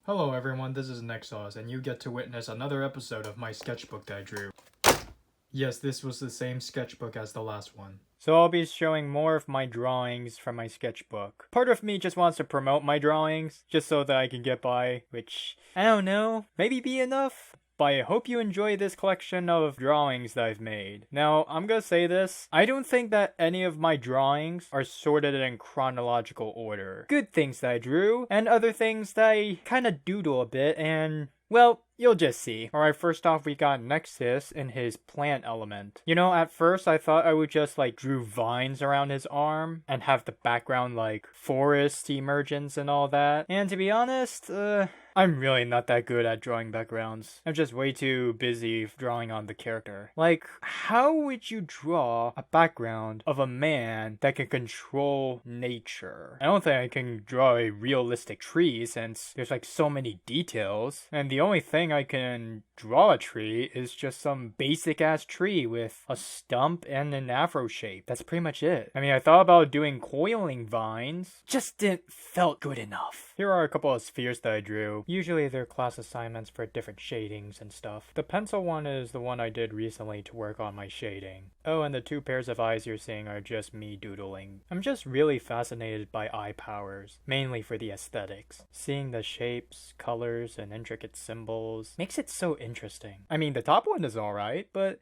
Hello everyone, this is Nex-oz, and you get to witness another episode of my sketchbook that I drew. Yes, this was the same sketchbook as the last one. So I'll be showing more of my drawings from my sketchbook. Part of me just wants to promote my drawings, just so that I can get by, which, I don't know, maybe be enough? But I hope you enjoy this collection of drawings that I've made. Now, I'm gonna say this, I don't think that any of my drawings are sorted in chronological order. Good things that I drew, and other things that I kinda doodle a bit, and, well, you'll just see. Alright, first off, we got Nex-oz in his plant element. You know, at first I thought I would just drew vines around his arm and have the background forest emergence and all that. And to be honest, I'm really not that good at drawing backgrounds. I'm just way too busy drawing on the character. How would you draw a background of a man that can control nature? I don't think I can draw a realistic tree since there's so many details. And the only thing I can draw a tree is just some basic ass tree with a stump and an afro shape. That's pretty much it. I mean, I thought about doing coiling vines, just didn't felt good enough. Here are a couple of spheres that I drew. Usually they're class assignments for different shadings and stuff. The pencil one is the one I did recently to work on my shading. Oh, and the two pairs of eyes you're seeing are just me doodling. I'm just really fascinated by eye powers, mainly for the aesthetics. Seeing the shapes, colors, and intricate symbols makes it so interesting. I mean, the top one is alright, but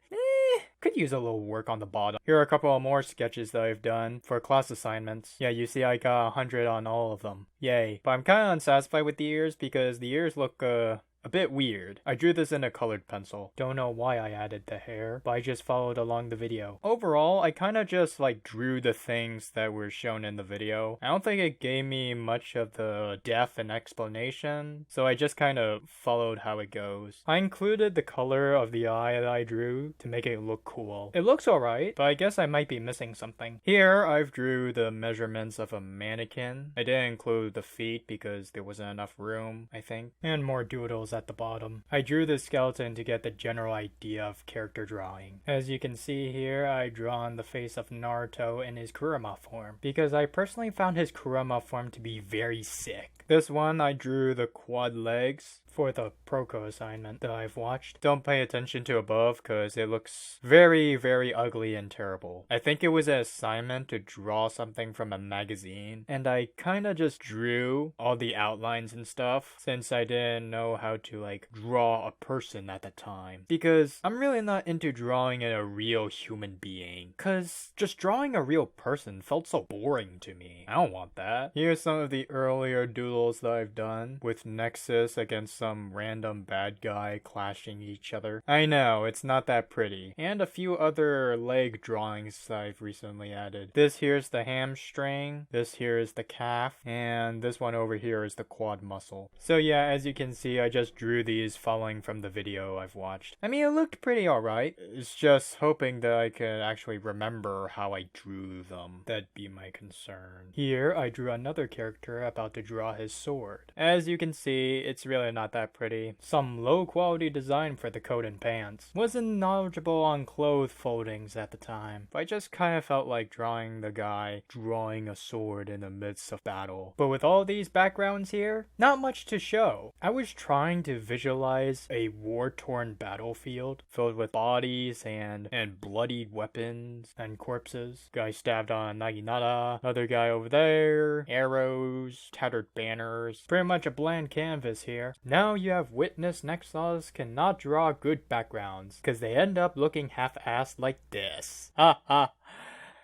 could use a little work on the bottom. Here are a couple of more sketches that I've done for class assignments. Yeah, you see I got 100 on all of them. Yay. But I'm kind of unsatisfied with the ears because the ears look, a bit weird. I drew this in a colored pencil. Don't know why I added the hair, but I just followed along the video. Overall, I kind of just drew the things that were shown in the video. I don't think it gave me much of the depth and explanation, so I just kind of followed how it goes. I included the color of the eye that I drew to make it look cool. It looks alright, but I guess I might be missing something. Here, I've drew the measurements of a mannequin. I didn't include the feet because there wasn't enough room, I think. And more doodles at the bottom. I drew the skeleton to get the general idea of character drawing. As you can see here, I drawn the face of Naruto in his Kurama form, because I personally found his Kurama form to be very sick. This one, I drew the quad legs for the Proco assignment that I've watched. Don't pay attention to above because it looks very, very ugly and terrible. I think it was an assignment to draw something from a magazine, and I kinda just drew all the outlines and stuff since I didn't know how to draw a person at the time. Because I'm really not into drawing a real human being, cause just drawing a real person felt so boring to me. I don't want that. Here's some of the earlier doodles that I've done with Nex-oz against some random bad guy clashing each other. I know, it's not that pretty. And a few other leg drawings that I've recently added. This here's the hamstring, this here is the calf, and this one over here is the quad muscle. So yeah, as you can see, I just drew these following from the video I've watched. I mean, it looked pretty alright. It's just hoping that I could actually remember how I drew them. That'd be my concern. Here, I drew another character about to draw his sword. As you can see, it's really not that pretty. Some low quality design for the coat and pants. Wasn't knowledgeable on clothes foldings at the time, but I just kind of felt like drawing the guy drawing a sword in the midst of battle. But with all these backgrounds here, not much to show. I was trying to visualize a war-torn battlefield filled with bodies and bloodied weapons and corpses. Guy stabbed on Naginata, other guy over there, arrows, tattered banners. Pretty much a bland canvas here. Now you have witnessed Nex-oz cannot draw good backgrounds, because they end up looking half-assed like this. Ha ha.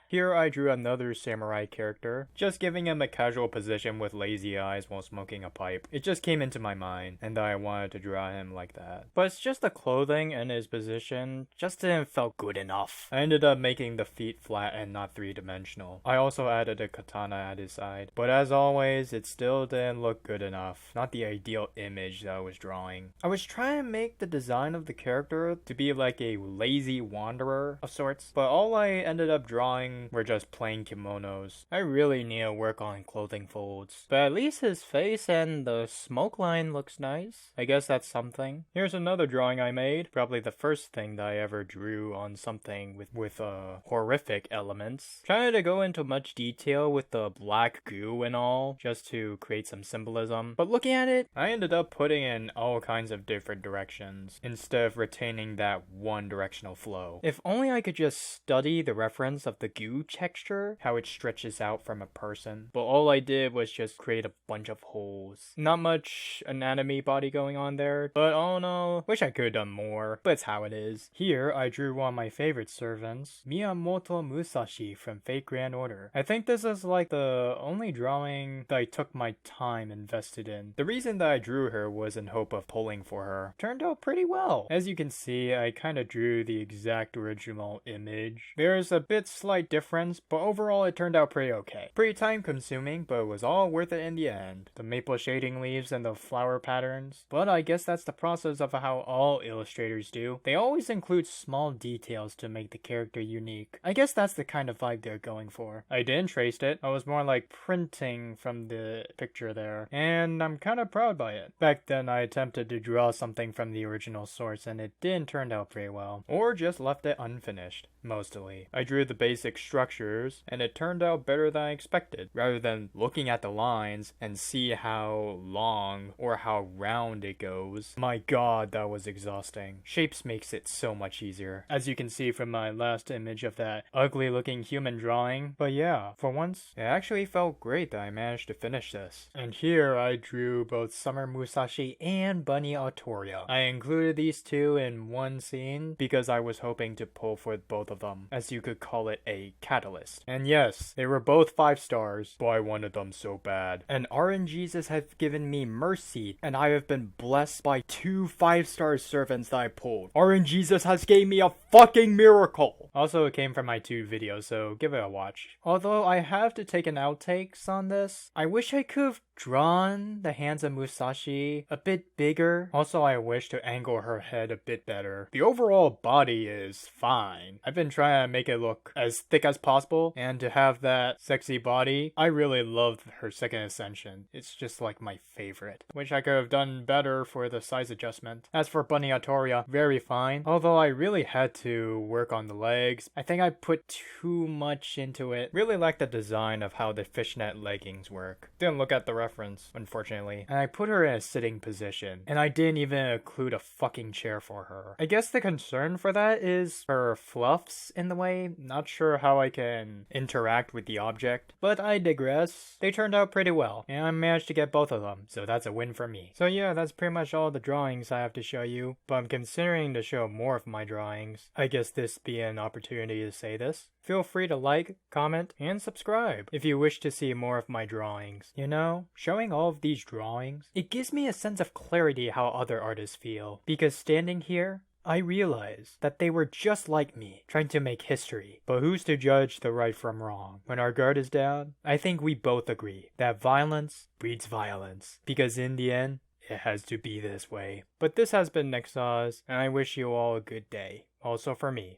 Here I drew another samurai character, just giving him a casual position with lazy eyes while smoking a pipe. It just came into my mind, and I wanted to draw him like that. But it's just the clothing and his position just didn't feel good enough. I ended up making the feet flat and not three-dimensional. I also added a katana at his side. But as always, it still didn't look good enough. Not the ideal image that I was drawing. I was trying to make the design of the character to be like a lazy wanderer of sorts, but all I ended up drawing clothing were just plain kimonos. I really need to work on clothing folds. But at least his face and the smoke line looks nice. I guess that's something. Here's another drawing I made. Probably the first thing that I ever drew on something with horrific elements. Trying to go into much detail with the black goo and all, just to create some symbolism. But looking at it, I ended up putting in all kinds of different directions, instead of retaining that one directional flow. If only I could just study the reference of the goo texture, how it stretches out from a person. But all I did was just create a bunch of holes. Not much anatomy body going on there, but oh no, wish I could have done more, but it's how it is. Here, I drew one of my favorite servants, Miyamoto Musashi from Fate Grand Order. I think this is like the only drawing that I took my time invested in. The reason that I drew her was in hope of pulling for her. Turned out pretty well. As you can see, I kind of drew the exact original image. There's a bit slight difference, but overall it turned out pretty okay. Pretty time consuming, but it was all worth it in the end. The maple shading leaves and the flower patterns. But I guess that's the process of how all illustrators do. They always include small details to make the character unique. I guess that's the kind of vibe they're going for. I didn't trace it. I was more like printing from the picture there. And I'm kind of proud by it. Back then I attempted to draw something from the original source and it didn't turn out very well. Or just left it unfinished, mostly. I drew the basic structures and it turned out better than I expected. Rather than looking at the lines and see how long or how round it goes. My god, that was exhausting. Shapes makes it so much easier. As you can see from my last image of that ugly looking human drawing. But yeah, for once, it actually felt great that I managed to finish this. And here I drew both Summer Musashi and Bunny Arturia. I included these two in one scene because I was hoping to pull for both of them, as you could call it a catalyst. And yes, they were both 5 stars, but I wanted them so bad. And RNGesus have given me mercy, and I have been blessed by 2 5-star servants that I pulled. RNGesus has gave me a fucking miracle! Also, it came from my 2 videos, so give it a watch. Although I have to take an outtakes on this, I wish I could have drawn the hands of Musashi a bit bigger. Also, I wish to angle her head a bit better. The overall body is fine. I've been trying to make it look as thick as possible, and to have that sexy body, I really love her second ascension. It's just like my favorite. Wish I could have done better for the size adjustment. As for Bunny Arturia, very fine. Although I really had to work on the legs. I think I put too much into it. Really like the design of how the fishnet leggings work. Didn't look at the reference, unfortunately. And I put her in a sitting position. And I didn't even include a fucking chair for her. I guess the concern for that is her fluffs in the way. Not sure how I can interact with the object. But I digress. They turned out pretty well. And I managed to get both of them. So that's a win for me. So yeah, that's pretty much all the drawings I have to show you. But I'm considering to show more of my drawings. I guess this be an opportunity to say this. Feel free to like, comment, and subscribe if you wish to see more of my drawings. You know, showing all of these drawings, it gives me a sense of clarity how other artists feel. Because standing here, I realize that they were just like me, trying to make history. But who's to judge the right from wrong? When our guard is down, I think we both agree that violence breeds violence. Because in the end, it has to be this way. But this has been Nex-oz, and I wish you all a good day. Also for me.